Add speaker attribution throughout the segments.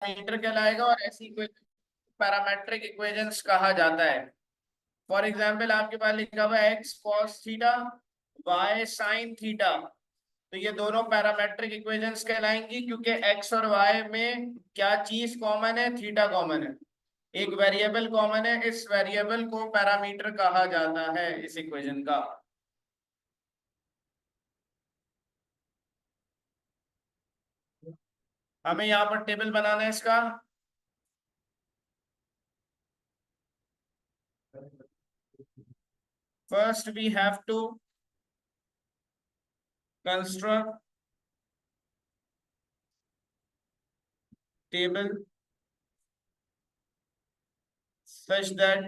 Speaker 1: Parameter कहलाएगा और ऐसी पैरामेट्रिक इक्वेशंस कहा जाता है। फॉर एग्जाम्पल आपके पास लिखा हुआ है x cos theta, y sine theta. तो ये दोनों पैरामेट्रिक इक्वेशंस कहलाएंगी क्योंकि एक्स और वाई में क्या चीज कॉमन है? थीटा कॉमन है, एक वेरिएबल कॉमन है। इस वेरिएबल को पैरामीटर कहा जाता है इस इक्वेशन का। हमें यहाँ पर टेबल बनाना है इसका। First we have to construct table such that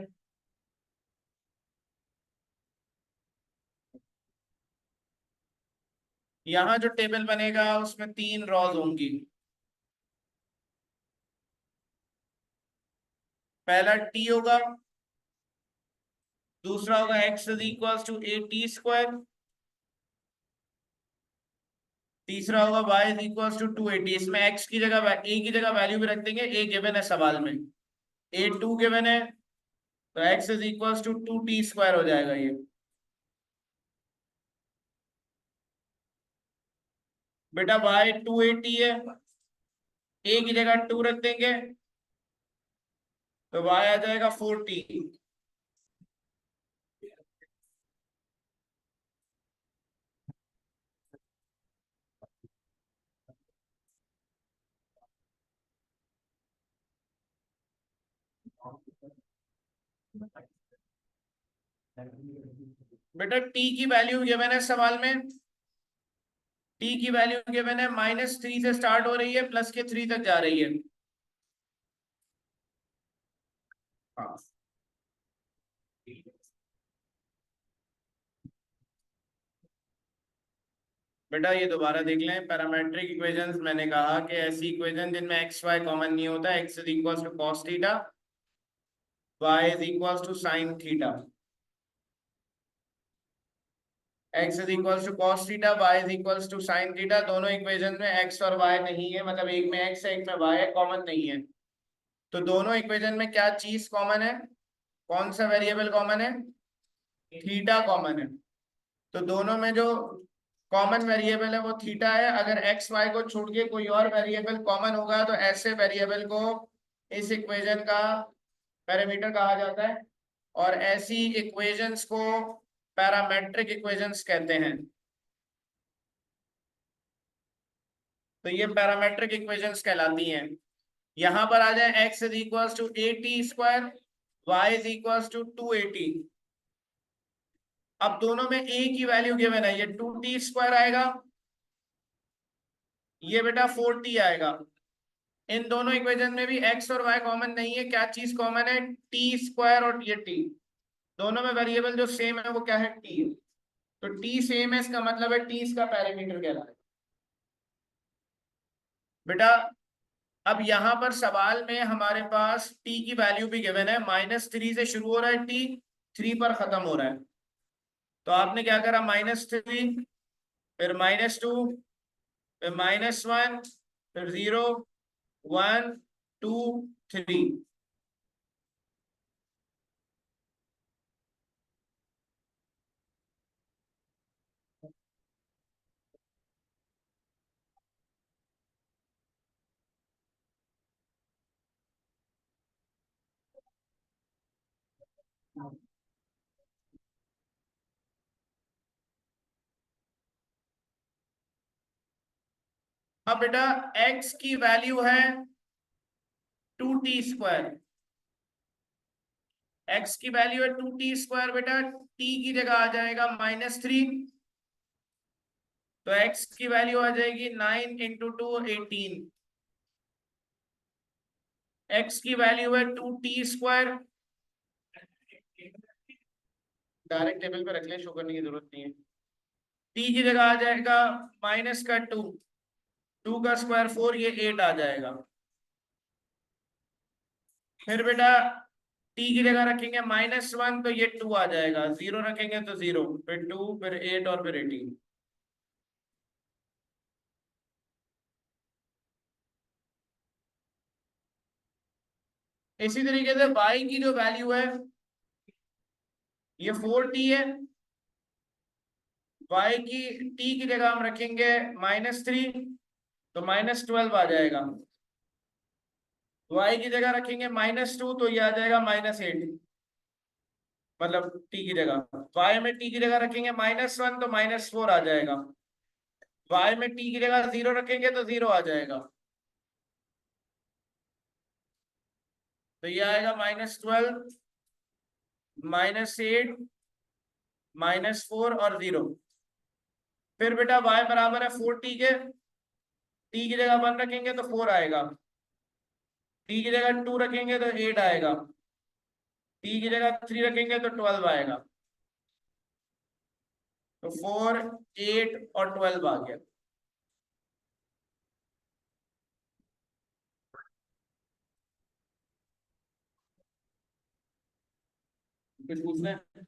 Speaker 1: यहाँ जो टेबल बनेगा उसमें 3 रॉज होंगी। पहला टी होगा, दूसरा होगा x is equal to a t square, तीसरा होगा y इज इक्वल टू 280। इसमें x की जगह a की जगह वैल्यू भी रख देंगे, a गिवन है सवाल में, a 2 गिवन है, तो x is equal to 2t square हो जाएगा ये। बेटा y 280 है, a की जगह 2 रख देंगे तो y आ जाएगा 4t। बेटा t की वैल्यू गिवन है सवाल में, t की वैल्यू गिवन है -3 से स्टार्ट हो रही है, प्लस के 3 तक जा रही है। हाँ। बेटा ये दोबारा देख लें, पैरामेट्रिक इक्वेशंस मैंने कहा कि ऐसी इक्वेशन जिनमें एक्स वाई कॉमन नहीं होता, x is equal to cos theta, y is equal to sine theta. X is equal to cos theta, y is equal to sine theta. दोनों इक्वेशन में x और वाई नहीं है, मतलब एक में एक्स है एक में वाई है, कॉमन नहीं है। तो दोनों इक्वेशन में क्या चीज कॉमन है? कौन सा वेरिएबल कॉमन है? थीटा कॉमन है। तो दोनों में जो कॉमन वेरिएबल है वो थीटा है। अगर एक्स वाई को छोड़ के कोई और वेरिएबल कॉमन होगा तो ऐसे वेरिएबल को इस इक्वेशन का पैरामीटर कहा जाता है, और ऐसी इक्वेशंस को पैरामेट्रिक इक्वेशंस कहते हैं। तो ये पैरामेट्रिक इक्वेशंस कहलाती हैं। यहां पर आ जाए x is equal to a t square, y is equal to 280। अब दोनों में ए की वैल्यू गिवन है, ये 2t स्क्वायर आएगा, ये बेटा 4t आएगा। इन दोनों इक्वेशन में भी एक्स और वाई कॉमन नहीं है, क्या चीज कॉमन है? टी स्क्वायर और ये टी। दोनों में वेरिएबल जो सेम है वो क्या है? टी है। तो टी सेम है, इसका मतलब है टी इसका पैरामीटर कहलाएगा। बेटा अब यहां पर सवाल में हमारे पास टी की वैल्यू भी गिवन है, -3 से शुरू हो रहा है टी, 3 पर खत्म हो रहा है। तो आपने क्या करा? -3, फिर -2, फिर -1, फिर 0, 1, 2, 3। अब बेटा x की वैल्यू है 2t स्क्वायर, x की वैल्यू है 2t स्क्वायर। बेटा t की जगह आ जाएगा -3, तो x की वैल्यू आ जाएगी 9 इंटू 2 18। x की वैल्यू है 2t स्क्वायर, डायरेक्ट टेबल पे रख ले, शो करने की जरूरत नहीं है। t की जगह आ जाएगा माइनस का 2, 2 का स्क्वायर 4, ये 8 आ जाएगा। फिर बेटा t की जगह रखेंगे -1 तो ये 2 आ जाएगा, 0 रखेंगे तो 0, फिर 2, फिर 8 और फिर 18। इसी तरीके से y की जो वैल्यू है ये 4t है, y की t की जगह हम रखेंगे -3, तो -12 आ जाएगा। y की जगह रखेंगे -2, तो ये आ जाएगा -8, मतलब t की जगह। y में t की जगह रखेंगे -1, तो -4 आ जाएगा। y में t की जगह 0 रखेंगे तो 0 आ जाएगा। तो ये आएगा -12, -8, -4 और 0। फिर बेटा y बराबर है 4t के, t की जगह 1 रखेंगे तो 4 आएगा, t की जगह 2 रखेंगे तो 8 आएगा, t की जगह 3 रखेंगे तो 12 आएगा। तो 4, 8 और 12 आ गया। कुछ पूछना है?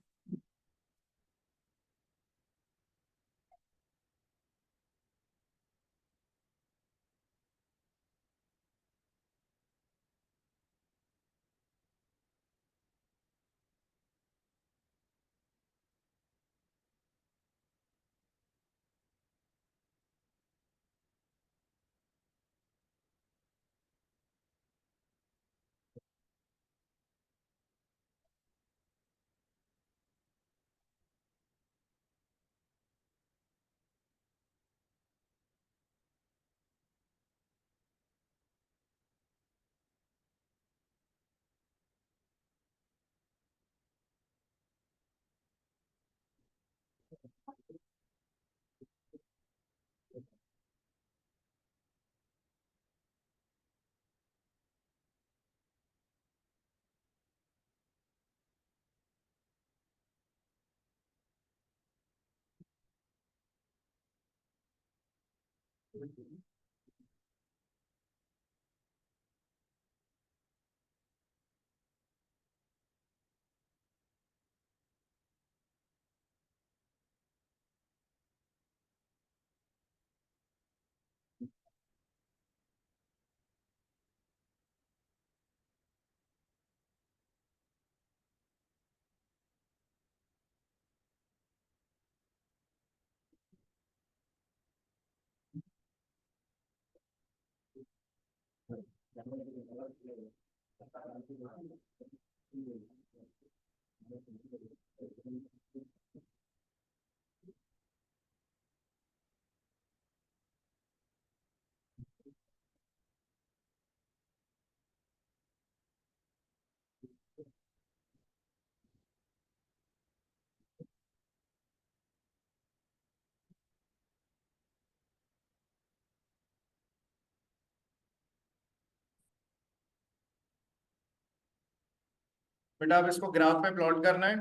Speaker 1: बेटा अब इसको ग्राफ पे प्लॉट करना है।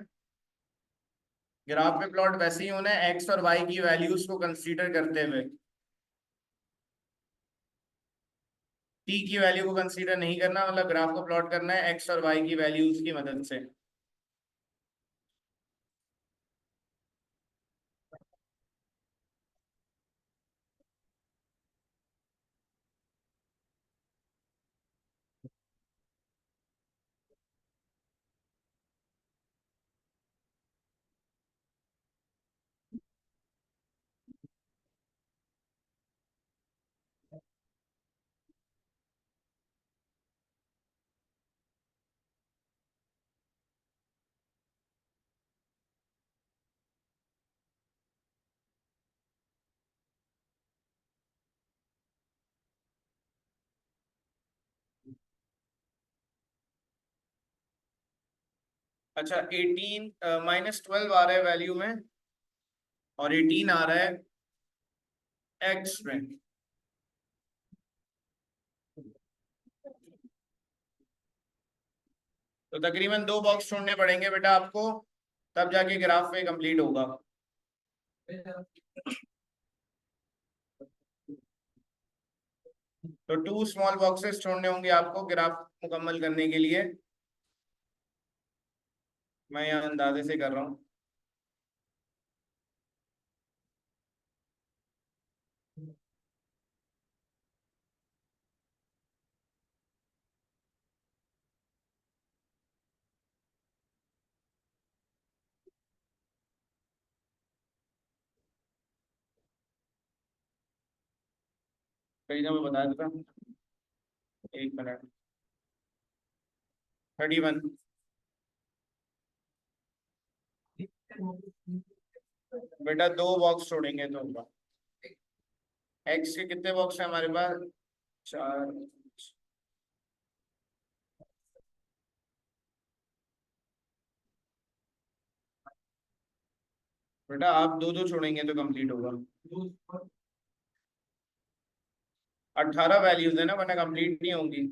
Speaker 1: ग्राफ पे प्लॉट वैसे ही होना है एक्स और वाई की वैल्यूज को कंसीडर करते हुए, टी की वैल्यू को कंसीडर नहीं करना, मतलब ग्राफ को प्लॉट करना है एक्स और वाई की वैल्यूज की मदद से। अच्छा 18 -12 आ रहा है वैल्यू में, और 18 आ रहा है एक्स में। तो तकरीबन 2 बॉक्स छोड़ने पड़ेंगे बेटा आपको, तब जाके ग्राफ पे कंप्लीट होगा। तो 2 स्मॉल बॉक्सेस छोड़ने होंगे आपको ग्राफ मुकम्मल करने के लिए। मैं यहाँ अंदाजे से कर रहा हूँ। कहीं ना मैं बता देता हूँ। एक मिनट। 31। बेटा दो बॉक्स छोड़ेंगे तो एक्स के कितने बॉक्स है हमारे पास? चार। बेटा आप दो दो छोड़ेंगे तो कंप्लीट होगा। 18 वैल्यूज है ना, वरना कंप्लीट नहीं होंगी।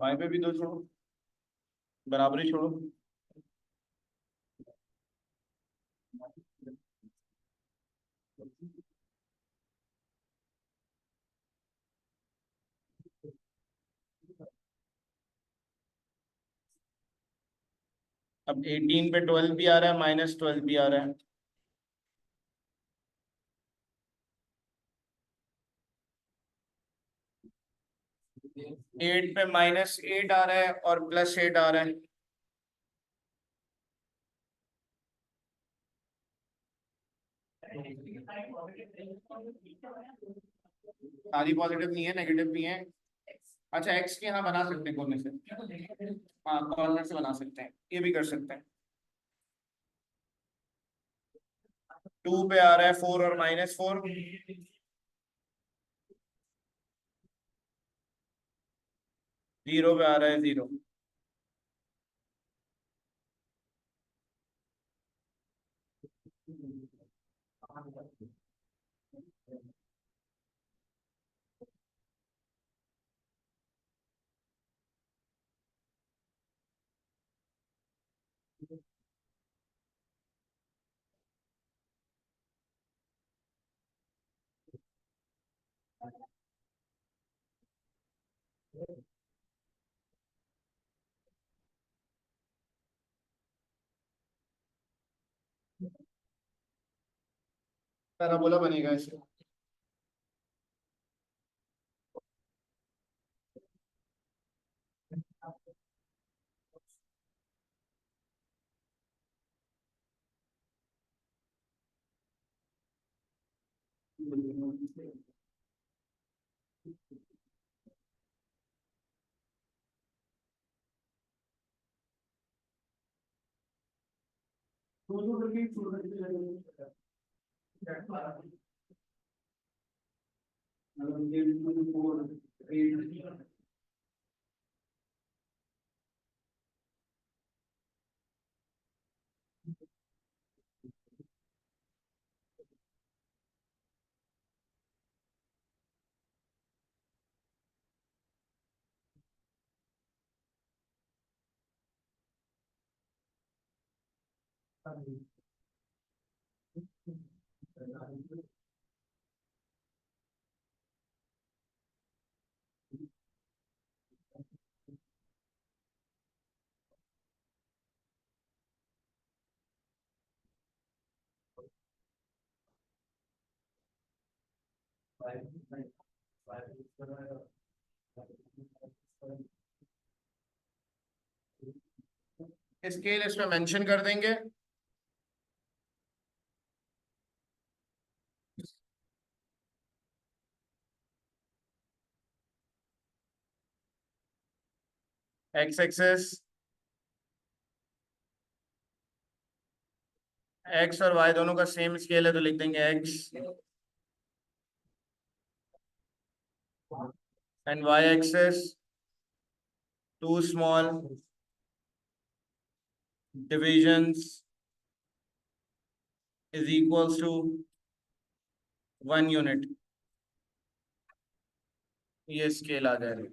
Speaker 1: वाई पे भी दो छोड़ो, बराबरी छोड़ो। अब 18 पे 12 भी आ रहा है, -12 भी आ रहा है। 8 पे -8 आ रहा है और +8 आ रहा है। सारी पॉजिटिव नहीं है, नेगेटिव भी है। अच्छा एक्स के यहाँ बना सकते हैं कॉर्नर से। हाँ कॉर्नर से बना सकते हैं, ये भी कर सकते हैं। 2 पे आ रहा है 4 और -4। 0 पे आ रहा है 0। पैराबोला बनेगा इससे। स्केल इसमें मेंशन कर देंगे। एक्स एक्सेस एक्स और वाई दोनों का सेम स्केल है तो लिख देंगे x and y axis two small divisions is equals to 1 unit. ये स्केल आ जाएगा।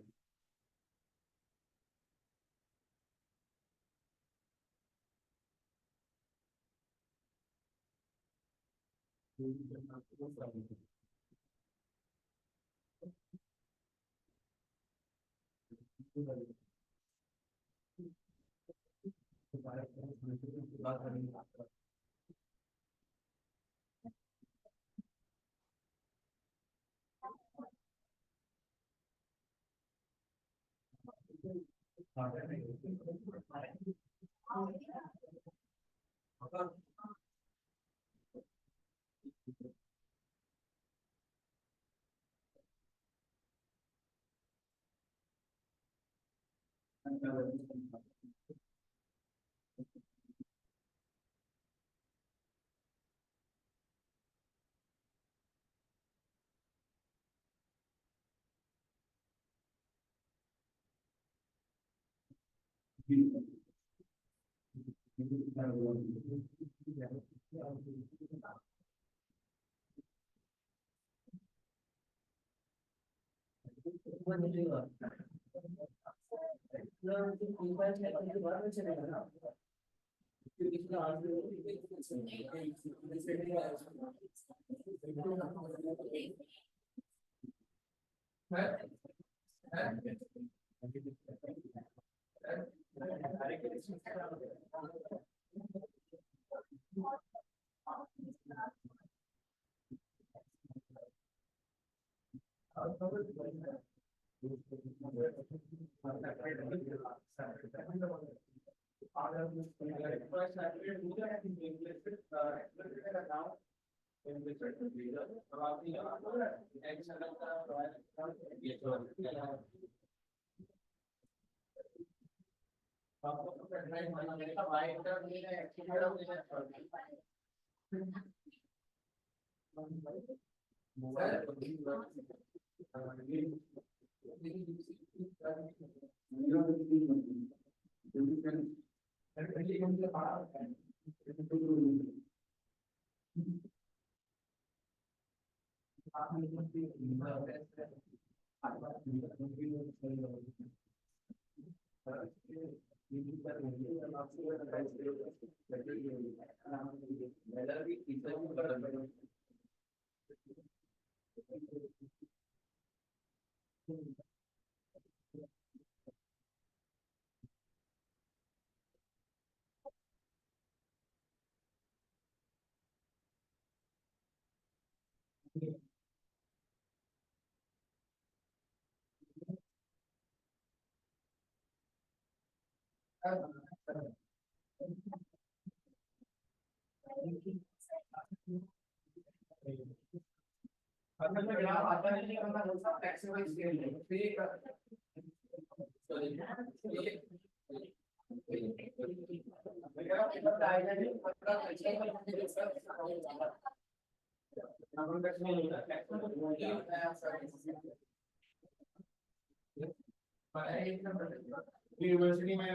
Speaker 1: यूनिवर्सिटी में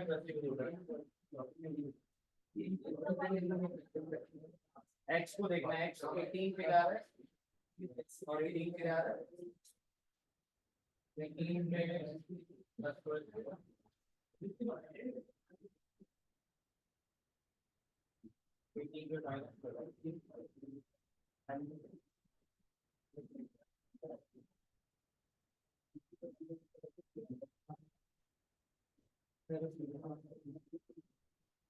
Speaker 1: एक्स को देखना है, एक्स 18 पे जा रहा है और 18 पे जा रहा है, 18 पे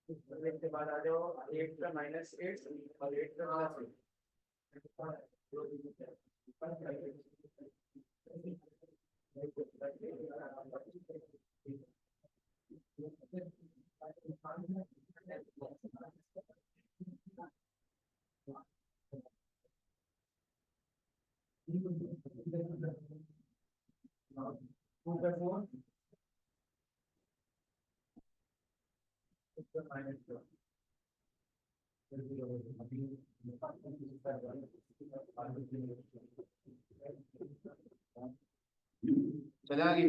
Speaker 1: 10 के बाद आ जाओ 8 का -8 और 8 का चले आगे।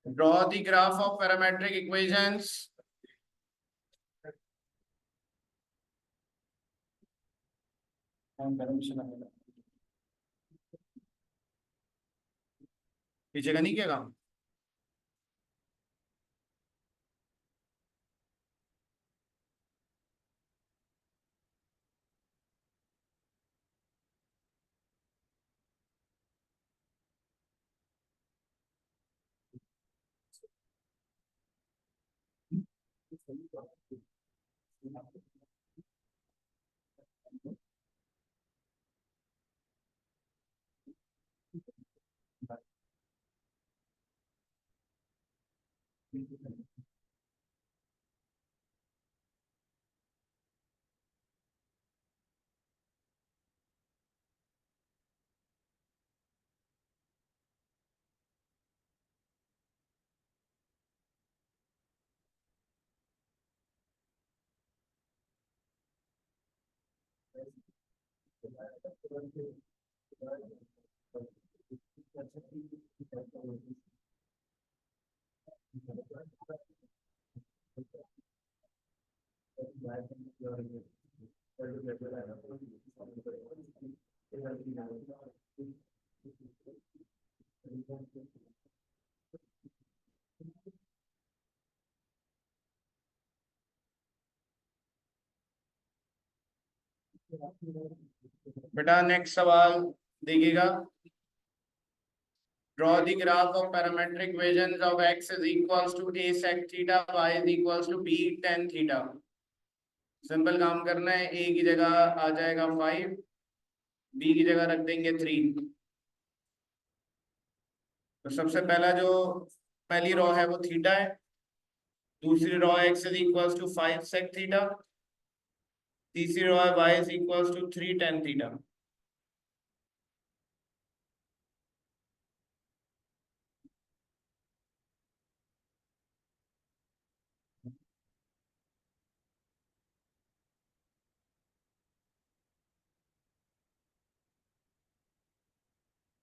Speaker 1: Draw the graph of parametric equations. पीछे का नहीं क्या काम? बेटा नेक्स्ट सवाल देखिएगा। Draw the graph of parametric equations of x is equals to a sec theta, y is equals to b tan theta। Simple काम करना है, a की जगह आ जाएगा 5, b की जगह रख देंगे 3। तो सबसे पहला जो पहली रो है वो थीटा है, दूसरी रो है x is equals to 5 sec theta, तीसरी रो है y is equals to 3 tan theta।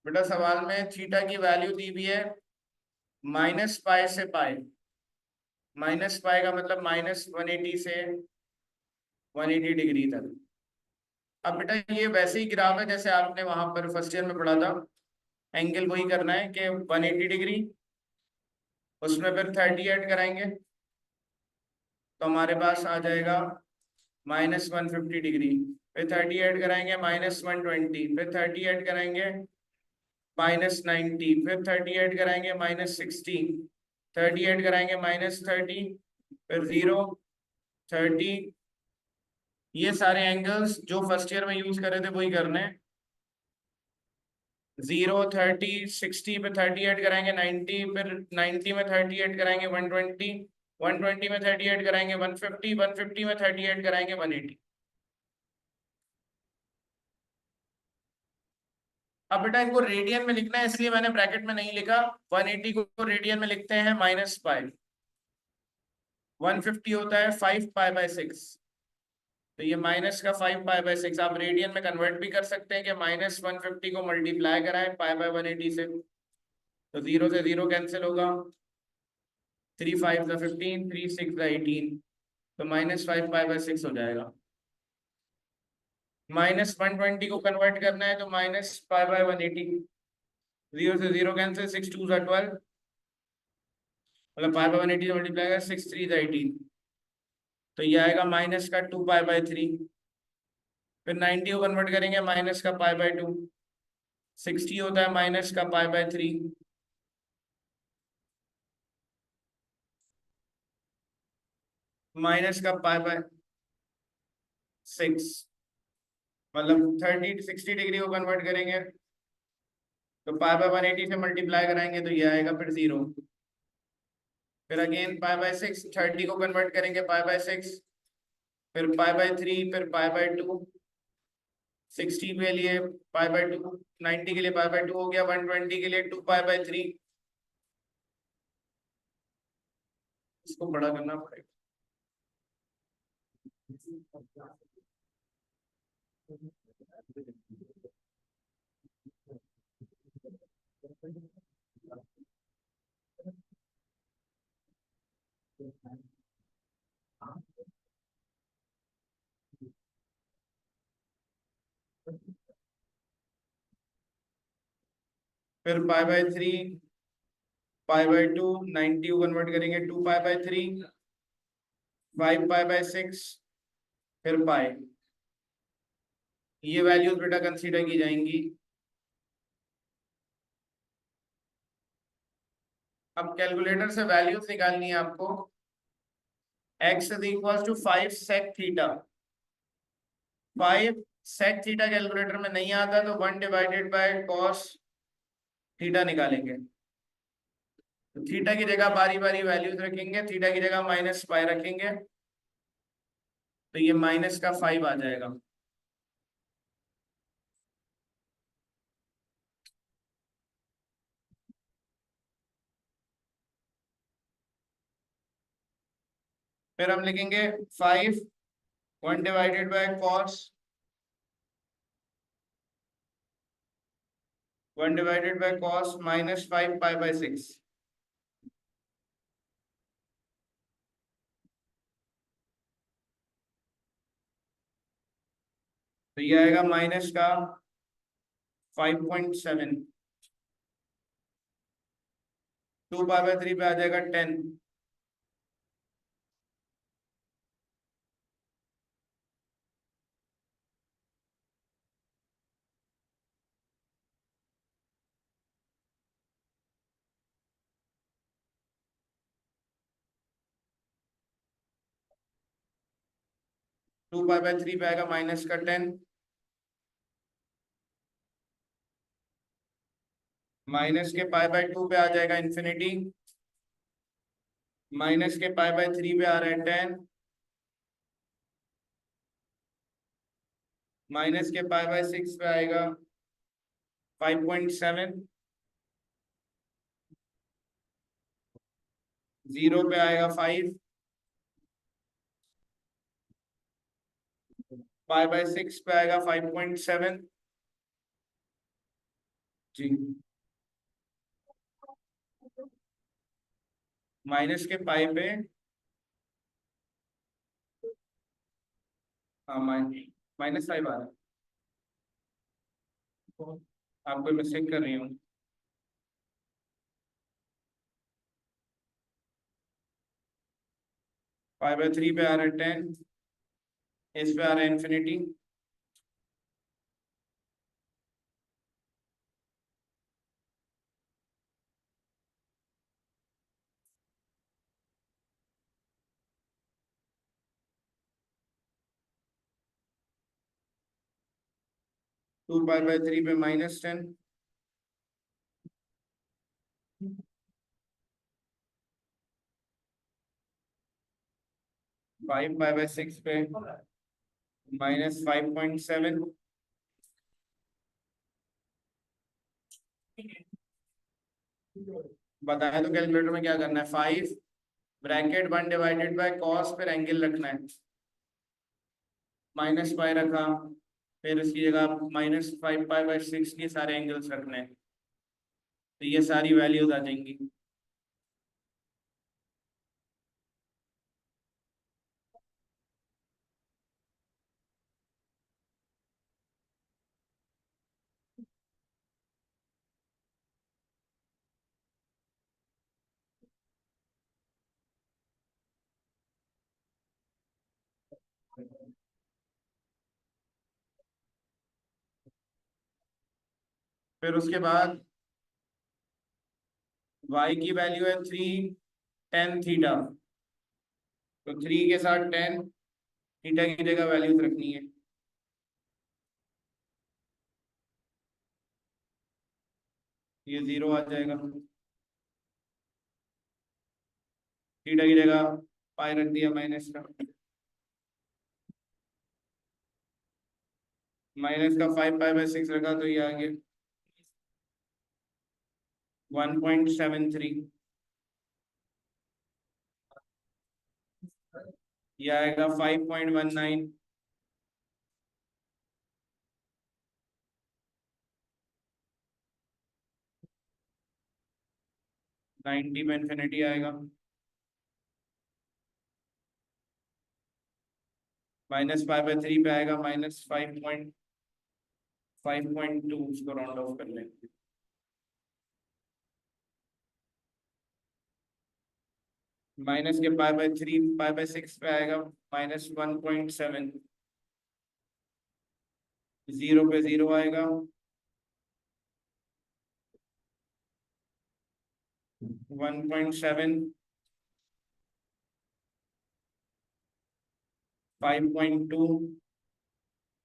Speaker 1: बेटा सवाल में थीटा की वैल्यू दी हुई है -π से पाई। -π का मतलब -180 से 180 डिग्री तक। अब बेटा ये वैसे ही ग्राफ है जैसे आपने वहां पर फर्स्ट ईयर में पढ़ा था। एंगल वही करना है कि 180 डिग्री, उसमें फिर 30 ऐड कराएंगे तो हमारे पास आ जाएगा -150 डिग्री, फिर 30 ऐड कराएंगे -120, फिर 30 ऐड कराएंगे -90, फिर 30 ऐड कराएंगे -60, 30 ऐड कराएंगे -30, फिर 0, 30। ये सारे एंगल्स जो फर्स्ट ईयर में यूज कर रहे थे वही करने हैं। 0, 30, 60 पे 30 ऐड कराएंगे 90, फिर 90 में 30 ऐड कराएंगे 120, 120 में 30 ऐड कराएंगे 150, 150 में 30 ऐड कराएंगे 180। अब बेटा इनको रेडियन में लिखना है इसलिए मैंने ब्रैकेट में नहीं लिखा। 180 को रेडियन में लिखते हैं -π, 150 होता है 5π/6, तो ये माइनस का 5π/6 आप रेडियन में कन्वर्ट भी कर सकते हैं कि -150 को मल्टीप्लाई कराएं π/180 से, तो 0 से 0 कैंसिल होगा, 3 5 15, 3 6 18, तो -5π/6 हो जाएगा। -120 को कन्वर्ट करना है तो -π/180, 0 से 0 कैंसिल, 6 2 12, मतलब π/180 से मल्टीप्लाई करें 6 3 18, तो ये आएगा माइनस का 2π/3। फिर 90 को कन्वर्ट करेंगे माइनस का π/2, 60 होता है माइनस का पाई/3, माइनस का पाई/6, मतलब 30 60 डिग्री को कन्वर्ट करेंगे तो पाई/180 से मल्टीप्लाई कराएंगे तो ये आएगा फिर 0। फिर अगेन पाई/6, 30 को कन्वर्ट करेंगे पाई/6, फिर पाई/3, फिर पाई/2, 60 के लिए पाई/2, 90 के लिए पाई/2 हो गया, 120 के लिए 2 पाई/3। इसको बड़ा करना पड़ेगा। फिर पाई/3, पाई/2, 90 को कन्वर्ट करेंगे 2 पाई/3, 5 पाई/6, फिर पाई। ये वैल्यूज बेटा कंसीडर की जाएंगी। अब कैलकुलेटर से वैल्यूज निकालनी है आपको। x is equal to 5 sec theta. 5 sec theta calculator में नहीं आता तो 1/cos थीटा निकालेंगे। तो थीटा की जगह बारी बारी वैल्यूज रखेंगे, थीटा की जगह -पाई रखेंगे तो ये -5 आ जाएगा। फिर हम लिखेंगे 5 1/cos 1/cos -5 पाई/6। तो ये आएगा माइनस का 5.7, 2 पाई/3 पे आ जाएगा 10। 2 पाई/3 पे आएगा माइनस का 10, माइनस के पाई/2 पे आ जाएगा इन्फिनिटी, माइनस के पाई/3 पे आ रहा है 10, माइनस के पाई/6 पे आएगा 5.7, 0 पे आएगा 5, पाई/6 पे आएगा 5.7 जी। माइनस के पाई पे, हाँ -5 आ रहा है, आपको मिस्टेक कर रही हूँ। पाई/3 पे आ रहा है 10, इस पे आ रहा है इन्फिनिटी, 2 पाई/3 पे -10, 5 पाई/6 पे -5.7, बताया तो कैलकुलेटर में क्या करना है, 5 ब्रैकेट 1/cos, फिर एंगल रखना है, -पाई रखा, फिर उसकी जगह -5 पाई/6 के सारे एंगल्स रखने हैं तो ये सारी वैल्यूज आ जाएंगी। फिर उसके बाद y की वैल्यू है 3 tan थीटा। तो 3 के साथ टेन थीटा की जगह वैल्यूज रखनी है। ये 0 आ जाएगा, थीटा की जगह पाई रख दिया माइनस का। माइनस का 5 पाई/6 रखा तो ये आ गया 1.73। ये आएगा 5.19। 90 में इन्फिनिटी आएगा। -5/3 पे आएगा -5.2। उसको राउंड ऑफ कर लेंगे। माइनस के पाई/3 पाई/6 पे आएगा -1.7। 0 पे 0 आएगा। 1.7, 5.2,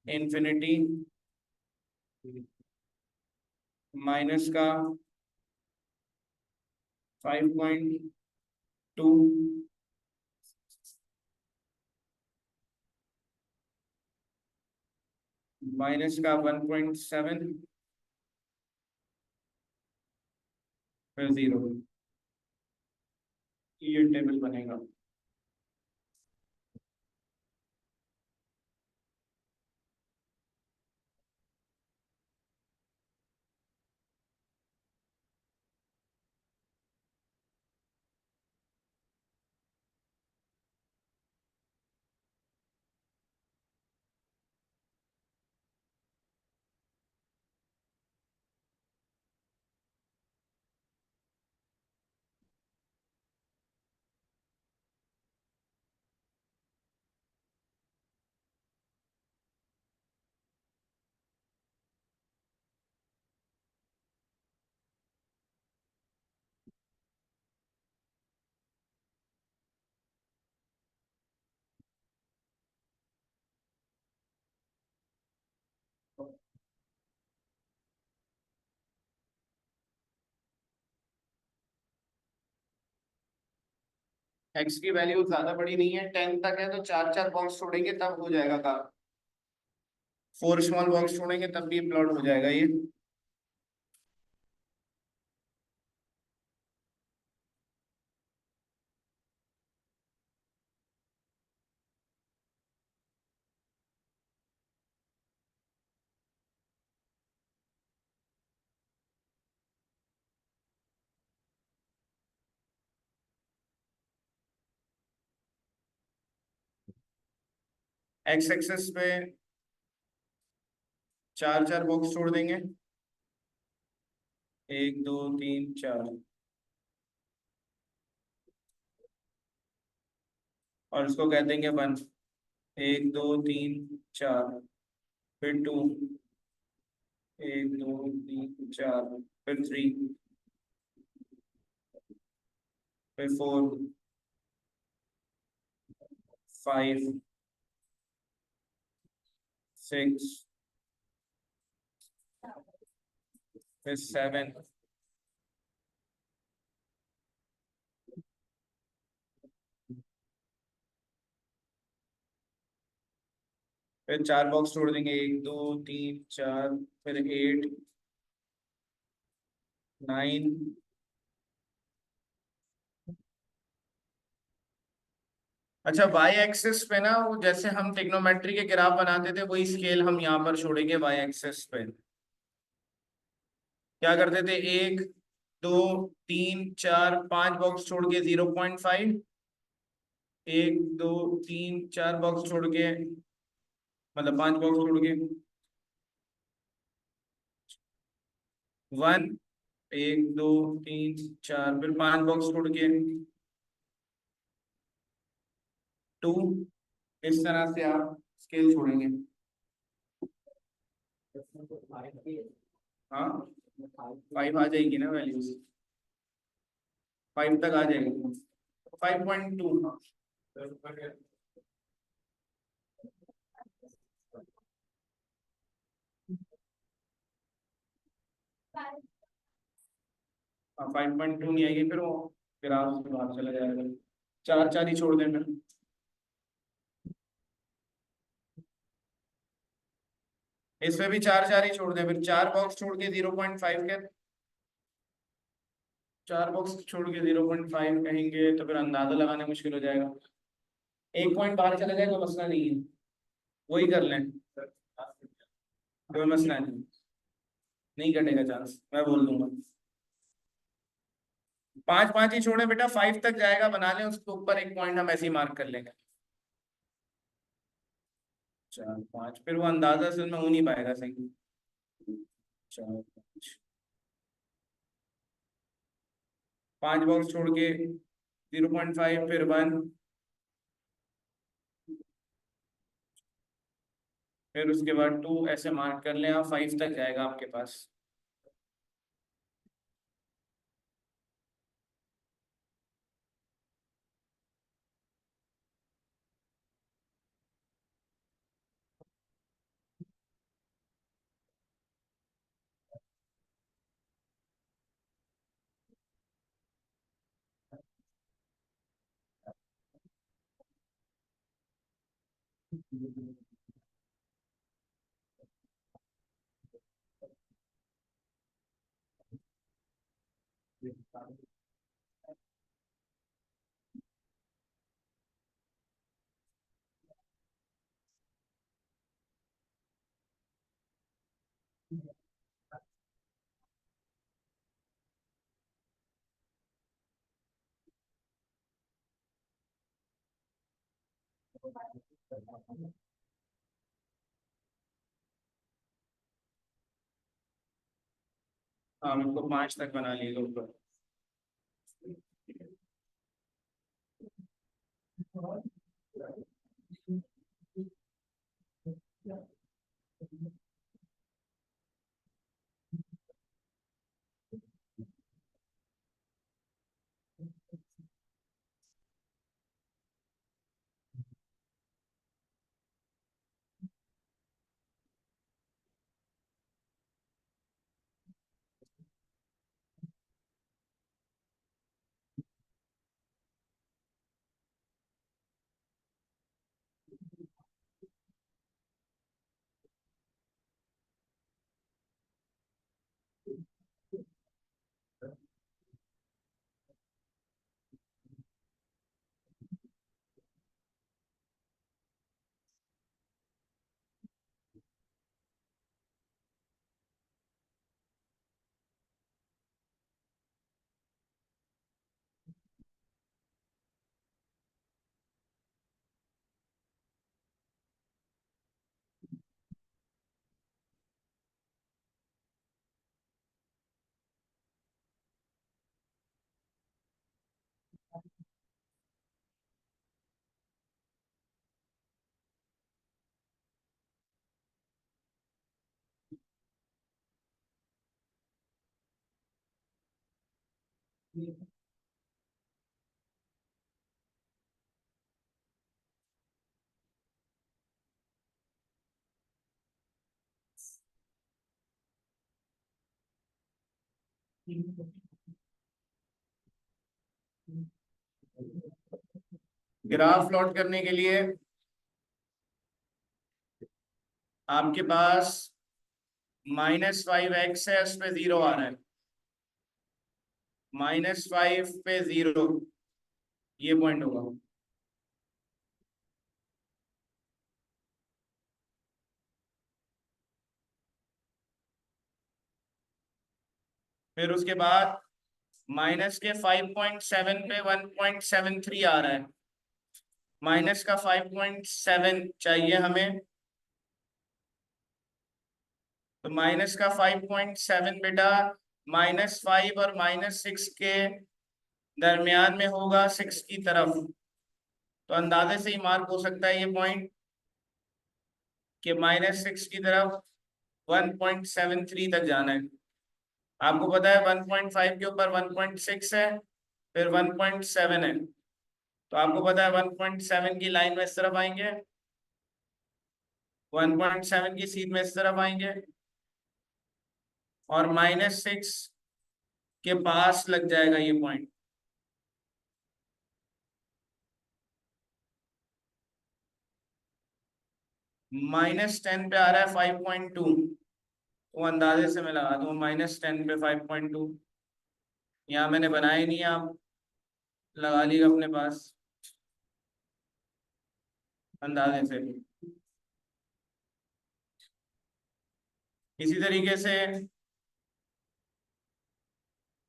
Speaker 1: इन्फिनिटी, माइनस का 5.2, माइनस का 1.7, फिर 0। ये टेबल बनेगा। एक्स की वैल्यू ज्यादा बड़ी नहीं है, 10 तक है, तो चार चार बॉक्स छोड़ेंगे तब हो जाएगा काम। 4 स्मॉल बॉक्स छोड़ेंगे तब भी प्लॉट हो जाएगा ये। एक्स एक्सेस पे चार चार बॉक्स छोड़ देंगे, 1 2 3 4, और इसको कह देंगे 1। 1 2 3 4, फिर 2, 1 2 3 4, फिर 3, फिर 4, 5, 6, फिर 7, फिर चार बॉक्स छोड़ देंगे, 1 2 3 4, फिर 8, 9। अच्छा, वाई एक्सिस पे ना वो जैसे हम ट्रिग्नोमेट्री के ग्राफ बनाते थे वही स्केल हम यहाँ पर छोड़ेंगे वाई एक्सिस पे। क्या करते थे, 1 2 3 4 5 बॉक्स छोड़ के 0.5, 1 2 3 4 बॉक्स छोड़ के, मतलब 5 बॉक्स छोड़ के 1, 1 2 3 4, फिर 5 बॉक्स छोड़ के 2। इस तरह से आप स्केल छोड़ेंगे। हाँ, 5 आ जाएगी ना वैल्यूज, 5 तक आ जाएगी, 5.2। हाँ 5.2 नहीं आएगी, फिर वो ग्राफ से बाहर चला जाएगा। 4 4 ही छोड़ दें फिर। इसमें भी 4 4 ही छोड़ दें, फिर 4 बॉक्स छोड़ के 0.5 के, 4 बॉक्स छोड़ के 0.5 कहेंगे तो फिर अंदाजा लगाना मुश्किल हो जाएगा। 1 पॉइंट बाहर चला जाएगा, मसला नहीं है, वही कर लें, कोई मसला नहीं, नहीं कटेगा चांस, मैं बोल दूंगा। 5 5 ही छोड़े बेटा, 5 तक जाएगा, बना लें, उसके ऊपर 1 पॉइंट हम ऐसे ही मार्क कर लेंगे। 4 5, फिर वो अंदाजा असल में हो नहीं पाएगा सही। 4 5, 5 बॉक्स छोड़ के 0.5, फिर 1, फिर उसके बाद 2, ऐसे मार्क कर लें आप, 5 तक जाएगा आपके पास। हाँ हमको 5 तक बना लिएगा ऊपर। ग्राफ प्लॉट करने के लिए आपके पास -5x है, उस पे 0 आ रहा है, -5 पे 0, ये पॉइंट होगा। फिर उसके बाद माइनस के 5.7 पे 1.73 आ रहा है, माइनस का 5.7 चाहिए हमें, तो माइनस का 5.7 बेटा -5 और -6 के दरमियान में होगा, 6 की तरफ, तो अंदाजे से ही मार्क हो सकता है ये पॉइंट कि -6 की तरफ 1.73 तक जाना है। आपको पता है 1.5 के ऊपर 1.6 है, फिर 1.7 है, तो आपको पता है 1.7 की लाइन में इस तरफ आएंगे, 1.7 की सीध में इस तरफ आएंगे, और -6 के पास लग जाएगा ये पॉइंट। -10 पे आ रहा है 5.2, वो अंदाजे से मैं लगा दूँ, -10 पे 5.2, यहाँ मैंने बनाया ही नहीं है, आप लगा लीजिए अपने पास अंदाजे से। इसी तरीके से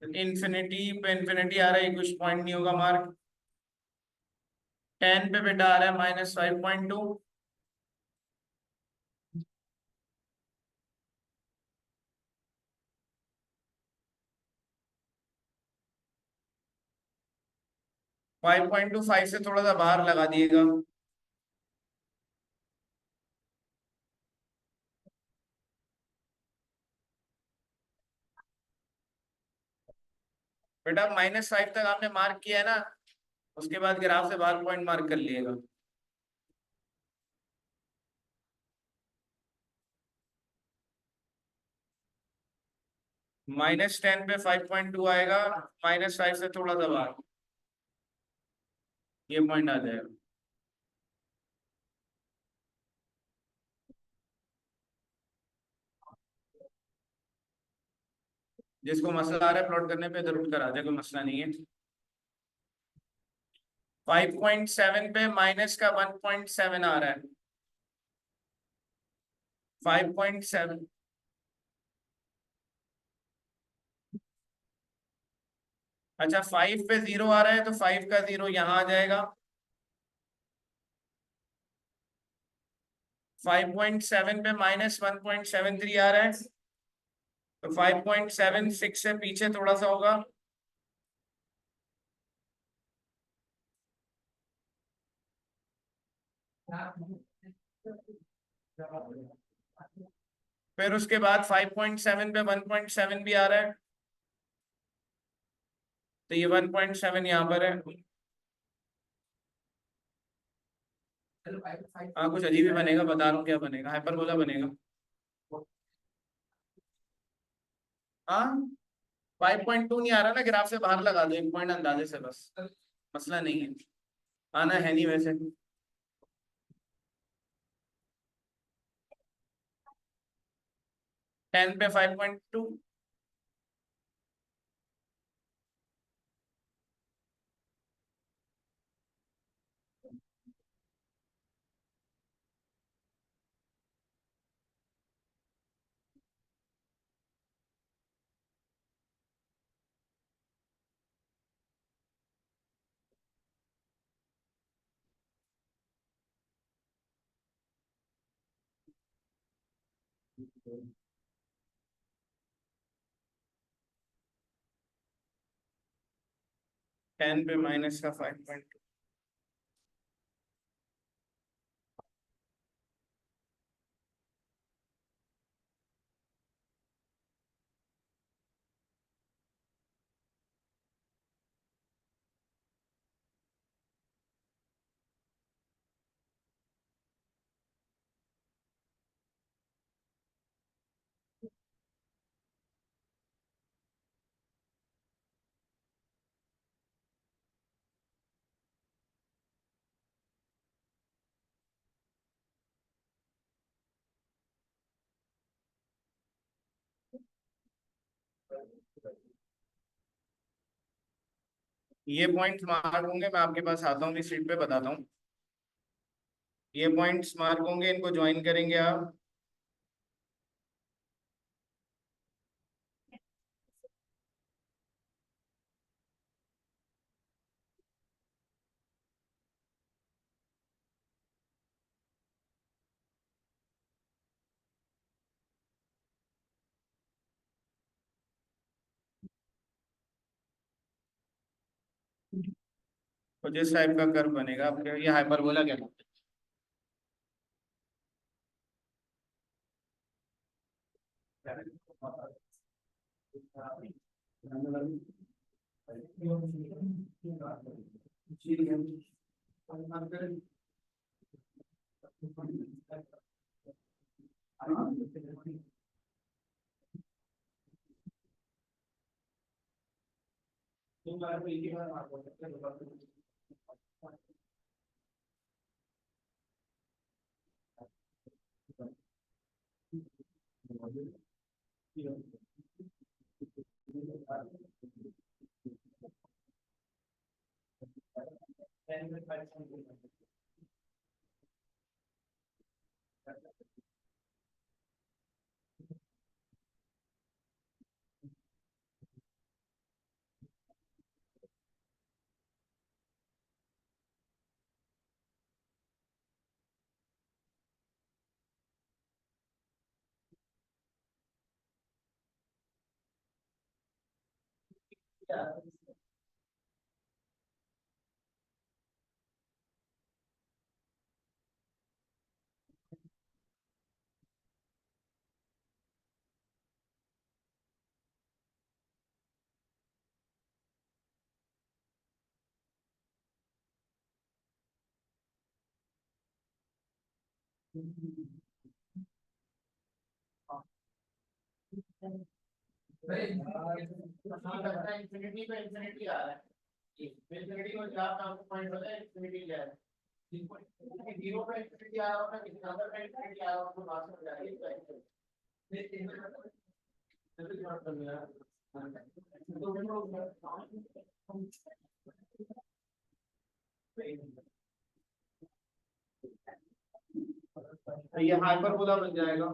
Speaker 1: इन्फिनिटी पे इन्फिनिटी आ रहा है, कुछ पॉइंट नहीं होगा मार्क। 10 पे बेटा आ रहा है -5.2, 5.2 5 से थोड़ा सा बाहर लगा दिएगा। बेटा -5 तक आपने मार्क किया है ना, उसके बाद ग्राफ से बाहर पॉइंट मार्क कर लिएगा। -10 पे 5.2 आएगा, -5 से थोड़ा सा बाहर ये पॉइंट आ जाएगा। जिसको मसला आ रहा है प्लॉट करने पे जरूर करा दे, कोई मसला नहीं है। 5.7 पे माइनस का 1.7 आ रहा है, 5.7। अच्छा 5 पे 0 आ रहा है, तो 5 का 0 यहाँ आ जाएगा। 5.7 पे -1.73 आ रहा है, तो 5.76 से पीछे थोड़ा सा होगा। फिर उसके बाद 5.7 पे 1.7 भी आ रहा है, तो ये 1.7 यहाँ पर है। हाँ कुछ अजीब ही बनेगा, बता रहा हूँ क्या बनेगा, हाइपरबोला बनेगा। हाँ 5.2 नहीं आ रहा ना, ग्राफ से बाहर लगा दो एक पॉइंट अंदाजे से बस, मसला नहीं है, आना है नहीं वैसे। 10 पे 5.2, 10 पे माइनस का 5.2। ये पॉइंट्स मार्क होंगे, मैं आपके पास आता हूँ, इस शीट पे बताता हूँ। ये पॉइंट्स मार्क होंगे, इनको ज्वाइन करेंगे आप। तो जिस टाइप का कर्व बनेगा आपके, ये हाइपरबोला कहलाता है। इंफिनिटी पे इंफिनिटी आ रहा है, इंफिनिटी को जब आपको पॉइंट होता है इंफिनिटी क्या है, जीरो पे इंफिनिटी आ रहा होगा, किसी नंबर पे इंफिनिटी आ रहा होगा, तो बात हो जाएगी। तो ये हाइपरबोला बन जाएगा।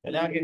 Speaker 1: चले आगे।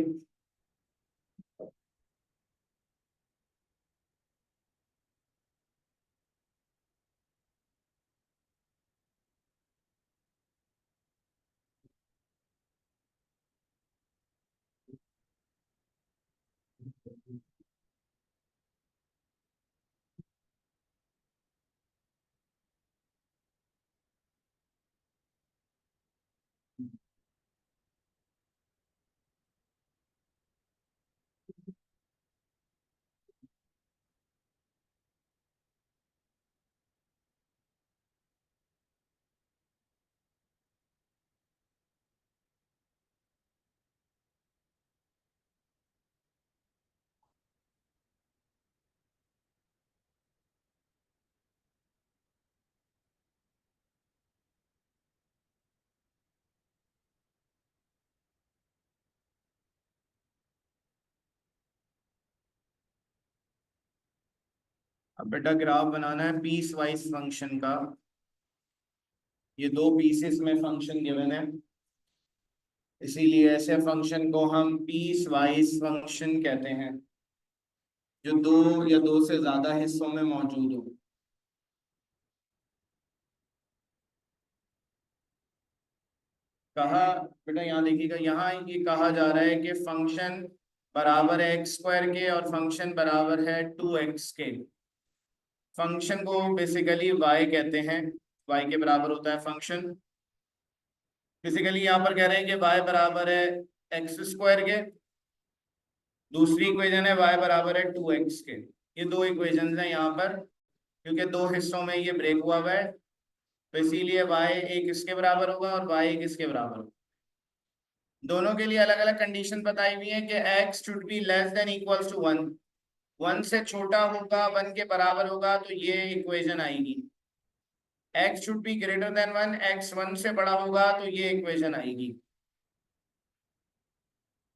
Speaker 1: अब बेटा ग्राफ बनाना है पीस वाइज फंक्शन का। ये दो पीसेस में फंक्शन गिवन है, इसीलिए ऐसे फंक्शन को हम पीस वाइज फंक्शन कहते हैं, जो दो या दो से ज्यादा हिस्सों में मौजूद हो। कहा बेटा, यहाँ देखिएगा, यहाँ ये कहा जा रहा है कि फंक्शन बराबर है एक्स स्क्वायर के और फंक्शन बराबर है 2x के। फंक्शन को बेसिकली y कहते हैं, y के बराबर होता है फंक्शन। बेसिकली यहाँ पर कह रहे हैं कि y बराबर है एक्स स्क्वायर के, दूसरी इक्वेशन है y बराबर है 2x के। ये दो इक्वेशन हैं यहाँ पर, क्योंकि दो हिस्सों में ये ब्रेक हुआ है, तो इसीलिए y एक इसके बराबर होगा और y एक इसके बराबर होगा। दोनों के लिए अलग अलग कंडीशन बताई हुई है कि x should be less than equals to 1, 1 से छोटा होगा 1 के बराबर होगा तो ये इक्वेशन आएगी। x should be greater than 1, x 1 से बड़ा होगा तो ये इक्वेशन आएगी।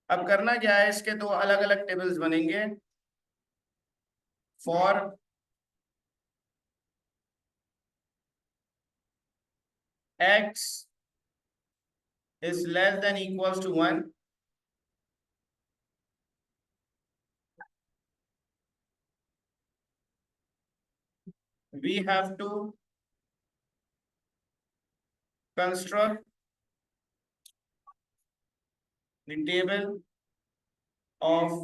Speaker 1: अब करना क्या है, इसके दो अलग अलग टेबल्स बनेंगे। For x is less than equals to 1, we have to construct the table of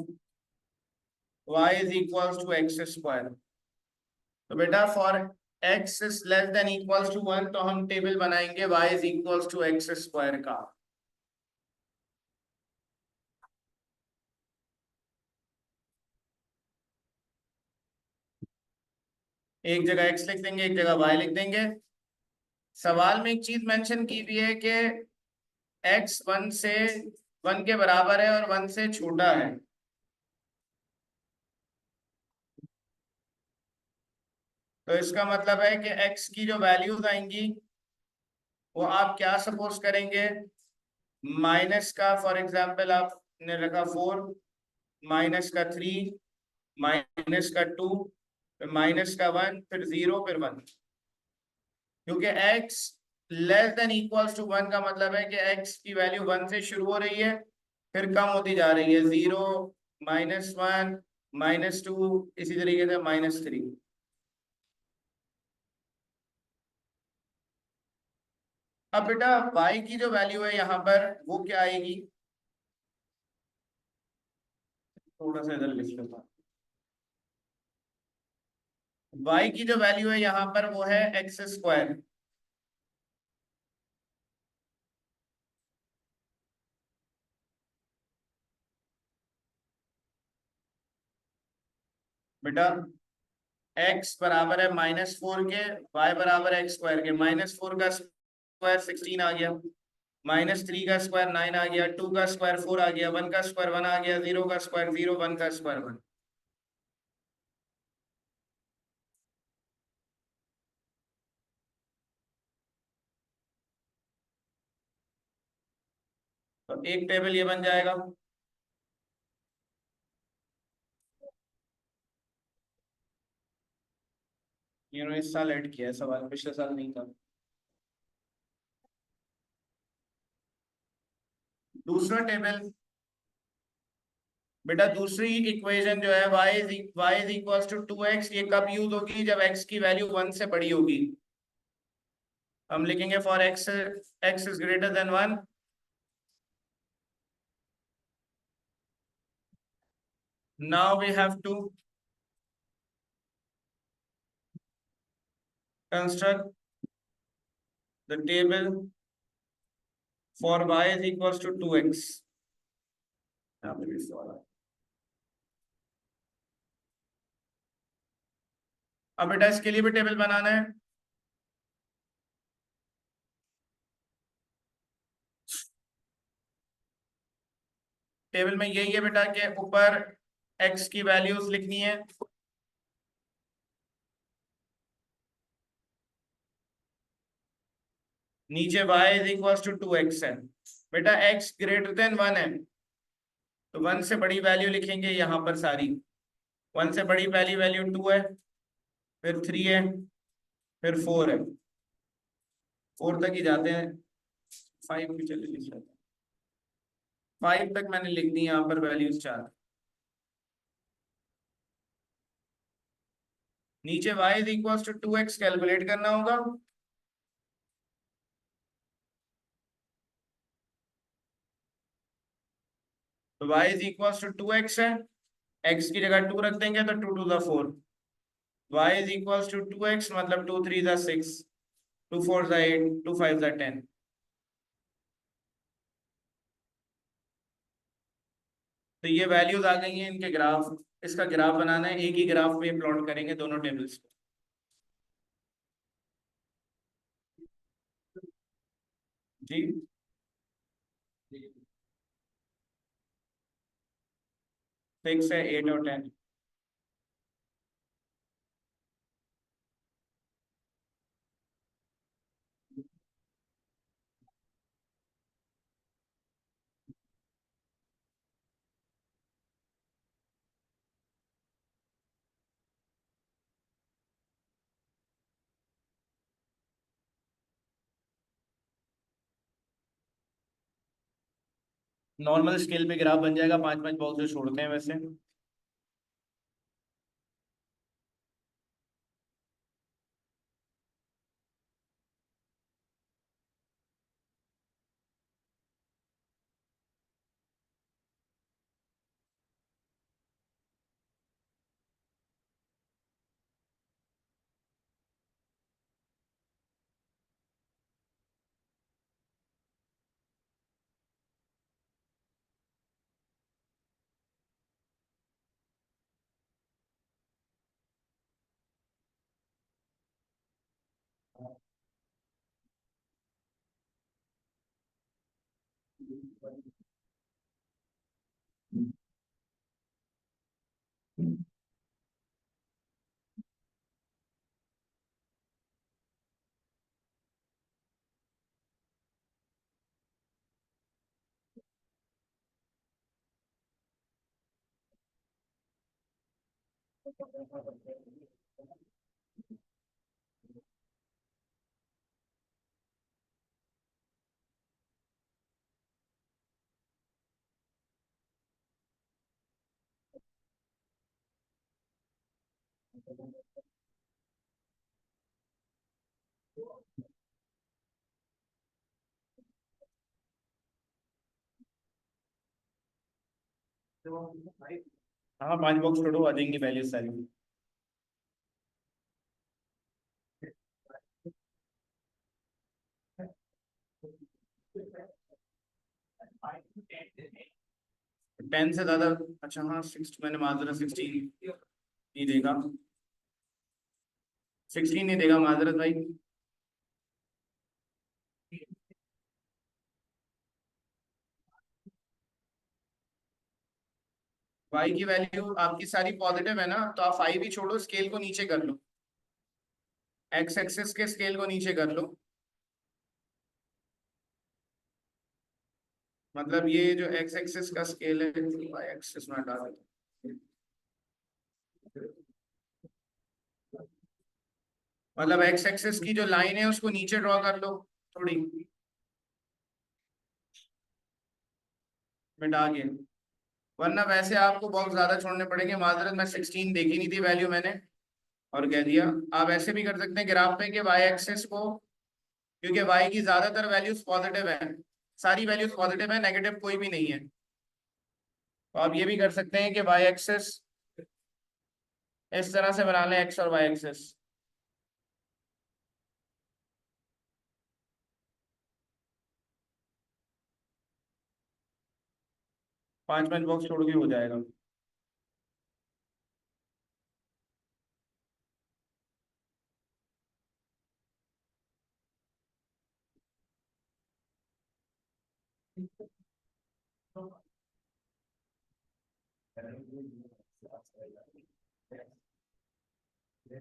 Speaker 1: y is equals to x square। तो बेटा for x is less than equals to 1 तो हम टेबल बनाएंगे y is equals to x square का। एक जगह x लिख देंगे, एक जगह y लिख देंगे। सवाल में एक चीज मेंशन की हुई है कि x 1 के बराबर है और 1 से छोटा है। तो इसका मतलब है कि x की जो वैल्यूज आएंगी वो आप क्या सपोज करेंगे, माइनस का फॉर एग्जांपल आपने रखा 4, माइनस का 3, माइनस का 2, फिर माइनस का 1, फिर 0, फिर 1। क्योंकि x less than equals to 1 का मतलब है कि x की वैल्यू 1 से शुरू हो रही है, फिर कम होती जा रही है, 0, -1, -2, इसी तरीके से -3। अब बेटा y की जो वैल्यू है यहाँ पर वो क्या आएगी, थोड़ा सा इधर लिख लेता हूँ। y की जो वैल्यू है यहाँ पर वो है एक्स स्क्वायर। बेटा x बराबर है -4 के, y बराबर है x² के। -4 का स्क्वायर 16 आ गया, -3 का स्क्वायर 9 आ गया, 2 का स्क्वायर 4 आ गया, 1 का स्क्वायर 1 आ गया, 0 का स्क्वायर 0, 1 का स्क्वायर 1। तो एक टेबल ये बन जाएगा। इस साल ऐड किया है सवाल, पिछले साल नहीं था। दूसरा टेबल बेटा, दूसरी इक्वेशन जो है y is equal to 2x, ये कब यूज होगी? जब x की वैल्यू 1 से बड़ी होगी। हम लिखेंगे for x is greater than 1, now we have to construct the table for y is equal to 2x। अब बेटा इसके लिए भी टेबल बनाना है। टेबल में यही है बेटा के ऊपर x की वैल्यूज लिखनी है, नीचे y is equal to 2x है। बेटा x ग्रेटर देन 1 है, तो 1 से बड़ी वैल्यू लिखेंगे यहाँ पर सारी। 1 से बड़ी पहली वैल्यू 2 है, फिर 3 है, फिर 4 है, 4 तक ही जाते हैं। 5 भी चले लिख लेते हैं, 5 तक मैंने लिख दी यहाँ पर वैल्यूज 4। नीचे y is equal to 2x calculate करना होगा। तो y is equal to 2x है, x की जगह 2 रख देंगे तो 2 to the 4। y is equal to 2x मतलब 2 3 द 6, 2 4 द 8, 2 5 द 10। तो ये वैल्यूज आ गई हैं इनके ग्राफ। इसका ग्राफ बनाना है, एक ही ग्राफ पे प्लॉट करेंगे दोनों टेबल्स को। जी, फिक्स है 8 और 10। नॉर्मल स्केल पे ग्राफ बन जाएगा, 5 5 बॉक्स जो छोड़ते हैं वैसे। हाँ, 5 बॉक्स छोड़ो, आ जाएंगी वैल्यूज सारी। 10 से ज्यादा, अच्छा हाँ 6 मैंने मार दिया 16। नहीं देगा, 16 नहीं देगा माजरत भाई। वाई की वैल्यू आपकी सारी पॉजिटिव है ना, तो आप 5 ही छोड़ो, स्केल को नीचे कर लो, एक्स एक्सिस के स्केल को नीचे कर लो। मतलब ये जो एक्स एक्सिस का स्केल है, वाई एक्सिस में हटा देते हैं। मतलब एक्स एक्सिस की जो लाइन है उसको नीचे ड्रॉ कर लो थोड़ी, मिटा के। वरना वैसे आपको बहुत ज्यादा छोड़ने पड़ेंगे, माजरत मैं 16 देखी नहीं थी वैल्यू मैंने, और कह दिया। आप ऐसे भी कर सकते हैं ग्राफ पे कि वाई एक्सिस को, क्योंकि वाई की ज्यादातर वैल्यूज पॉजिटिव है, सारी वैल्यूज पॉजिटिव है, नेगेटिव कोई भी नहीं है। तो आप ये भी कर सकते हैं कि वाई एक्सिस इस तरह से बना लें, एक्स और वाई एक्सिस। 5 5 बॉक्स छोड़ के हो जाएगा।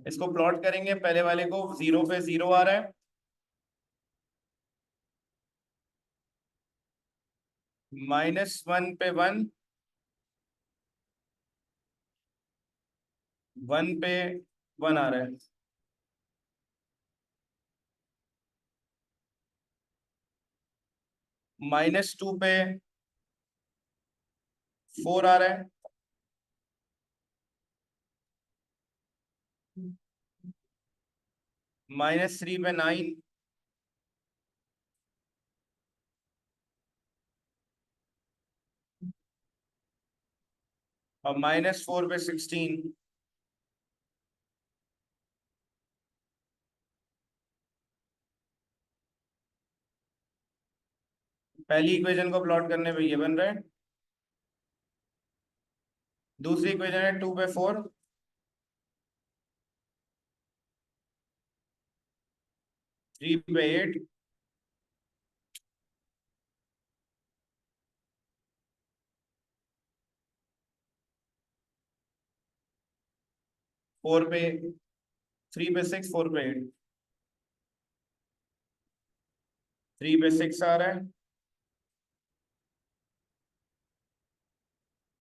Speaker 1: इसको प्लॉट करेंगे, पहले वाले को 0 पे 0 आ रहा है, -1 पे 1, 1 पे 1 आ रहा है, -2 पे 4 आ रहा है, -3 पे 9, और -4 पे 16। पहली इक्वेशन को प्लॉट करने पे ये बन रहा है। दूसरी इक्वेशन है 2 पे 4, 3 पे 8, फोर पे 3 पे 6, 4 पे 8, 3 पे 6 आ रहा है,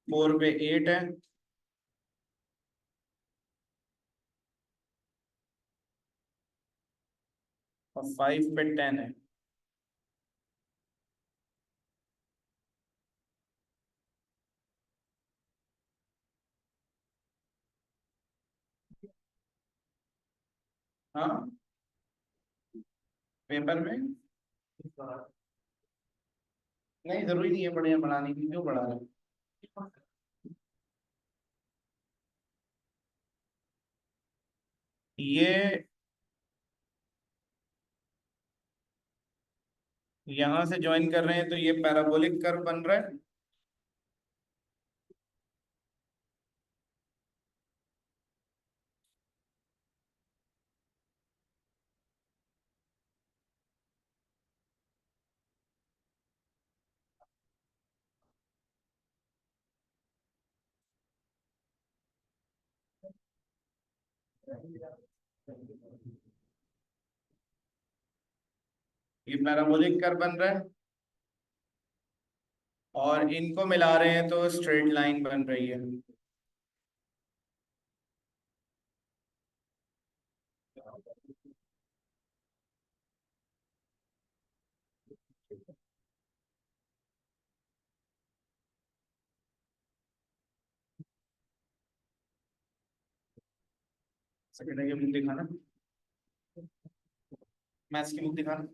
Speaker 1: 4 पे 8 है, और 5 पे 10 है। हाँ, पेपर में नहीं, जरूरी नहीं है बढ़िया बढ़ाने की, क्यों बढ़ा रहे हैं? ये यहां से ज्वाइन कर रहे हैं तो ये पैराबोलिक कर्व बन रहा है। ये पैराबोलिक कर्व बन रहा है, और इनको मिला रहे हैं तो स्ट्रेट लाइन बन रही है। सेकंड की बुक दिखाना, मैथ्स की बुक दिखाना।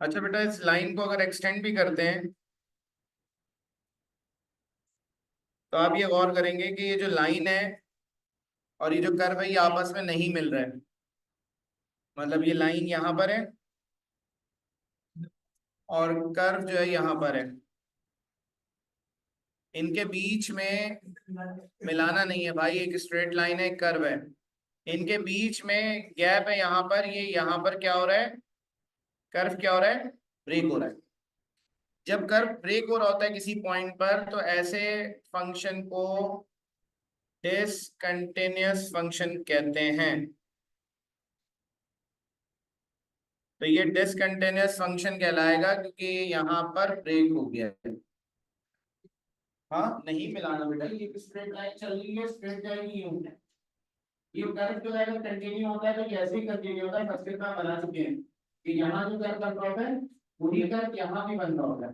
Speaker 1: अच्छा बेटा, इस लाइन को अगर एक्सटेंड भी करते हैं तो आप ये गौर करेंगे कि ये जो लाइन है और ये जो कर्व है ये आपस में नहीं मिल रहा है। मतलब ये लाइन यहाँ पर है और कर्व जो है यहाँ पर है, इनके बीच में मिलाना नहीं है भाई। एक स्ट्रेट लाइन है, एक कर्व है, इनके बीच में गैप है यहाँ पर। ये यहाँ पर क्या हो रहा है, कर्व क्या हो रहा है, ब्रेक हो रहा है। जब कर्व ब्रेक हो रहा होता है किसी पॉइंट पर तो ऐसे फंक्शन को डिसकंटिन्यूअस फंक्शन कहते हैं। तो ये डिसकंटिन्यूअस फंक्शन कहलाएगा क्योंकि यहाँ पर ब्रेक हो गया है। हाँ, नहीं मिलाना बेटा, ये स्ट्रेट लाइन चल रही है, स्ट्रेट जाएगी यूं। ये कर्व जो है कंटिन्यू होता है तो कैसे ही कंटिन्यू होता है, फर्स्ट में बना चुके हैं कि यहाँ जो कर्व बन रहा होता है वही कर्व यहाँ भी बन रहा होता है।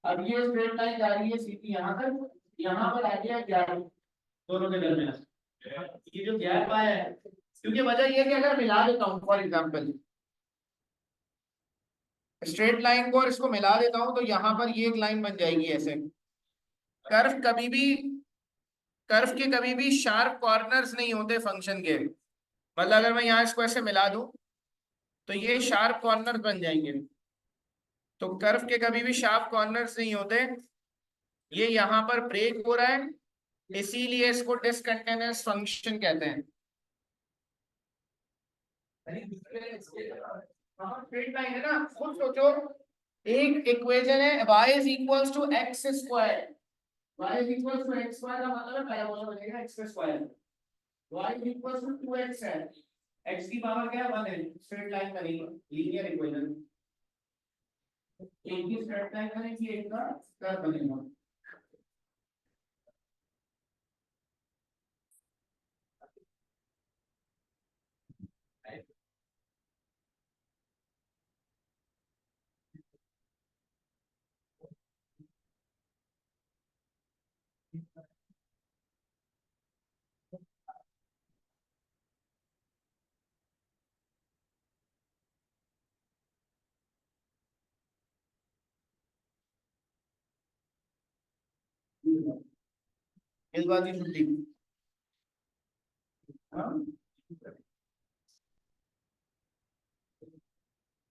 Speaker 1: अब ये स्ट्रेट लाइन जा रही है सीधी यहाँ तक, यहाँ पर आ गया गैप दोनों के दरमियान। ये जो गैप आया है, क्योंकि वजह ये है कि अगर मिला देता हूँ फॉर एग्जाम्पल स्ट्रेट लाइन को और इसको मिला देता हूं तो यहाँ पर ये एक लाइन बन जाएगी ऐसे। कर्व कभी भी, कर्व के कभी भी शार्प कॉर्नर्स नहीं होते फंक्शन के। मतलब अगर मैं यहाँ इसको ऐसे मिला दूं तो ये शार्प कॉर्नर बन जाएंगे। तो कर्व के कभी भी शार्प कॉर्नर्स नहीं होते, ये यहाँ पर ब्रेक हो रहा है, इसीलिए इसको डिसकंटिन्यूअस फंक्शन कहते हैं। स्ट्रेट लाइन है ना, खुद सोचो। एक इक्वेशन है y is equals to x square, y is equals to x square का मतलब है पैराबोला बनेगा x square. y is equals to 2x है, x की पावर क्या है 1 है, स्ट्रेट लाइन बनेगी, लीनियर इक्वेशन। एक ही स्ट्रेट लाइन बनेगी, एक का कर्व बनेगा। इस बात की छुट्टी। हाँ,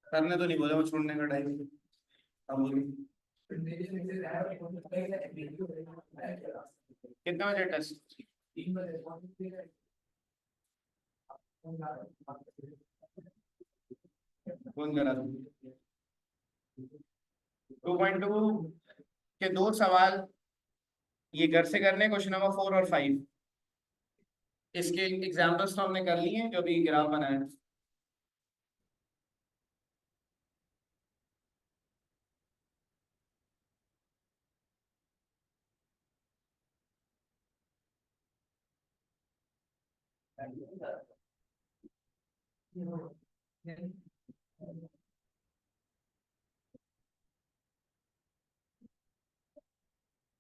Speaker 1: करने तो नहीं बोला, वो छोड़ने का टाइम। अब बोलिए कितना बजे टेस्ट? फोन करा 2.2 के दो सवाल ये घर से करने, क्वेश्चन नंबर 4 और 5। इसके एग्जाम्पल्स तो हमने कर लिए हैं जो भी ग्राफ बनाया है।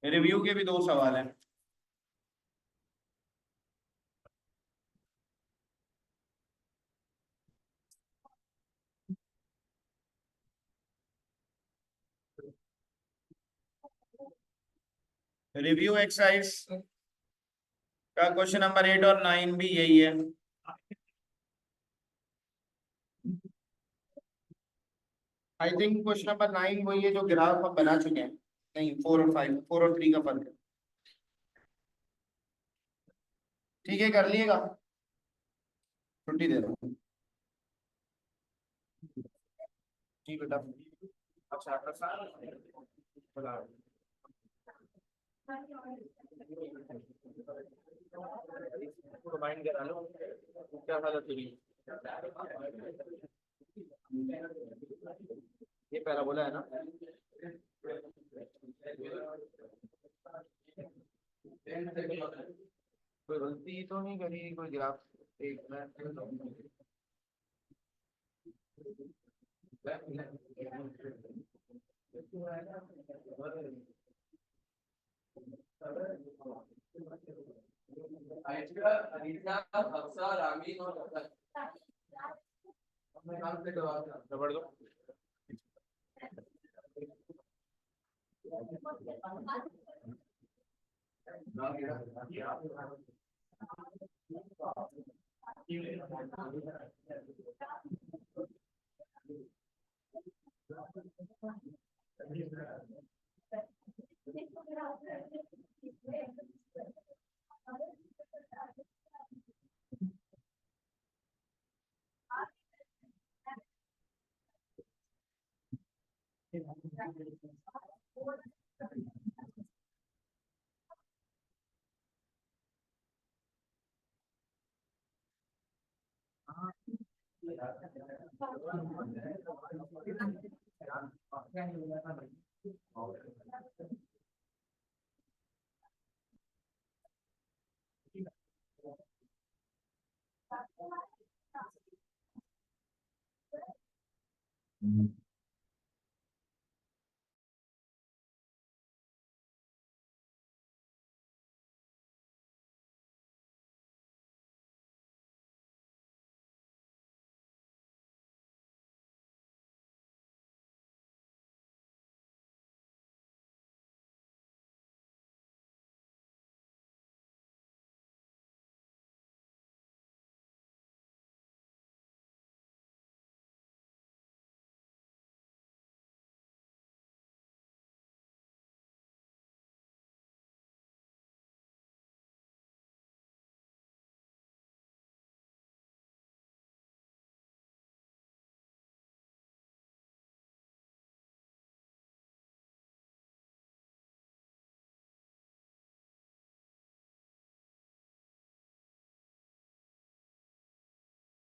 Speaker 1: रिव्यू के भी दो सवाल हैं। रिव्यू एक्सरसाइज का क्वेश्चन नंबर 8 और 9 भी यही है। आई थिंक क्वेश्चन नंबर 9 वही है जो ग्राफ हम बना चुके हैं। नहीं, 4 और 5, 4 और 3 का फर्क है। ठीक है, कर लिएगा, छुट्टी दे रहा हूँ। जी बेटा। अच्छा, रिमाइंड करा लो क्या हालत हुई। ये पैराबोला है ना। कोई गलती तो नहीं करी, कोई ग्राफ एक जबरदस्त।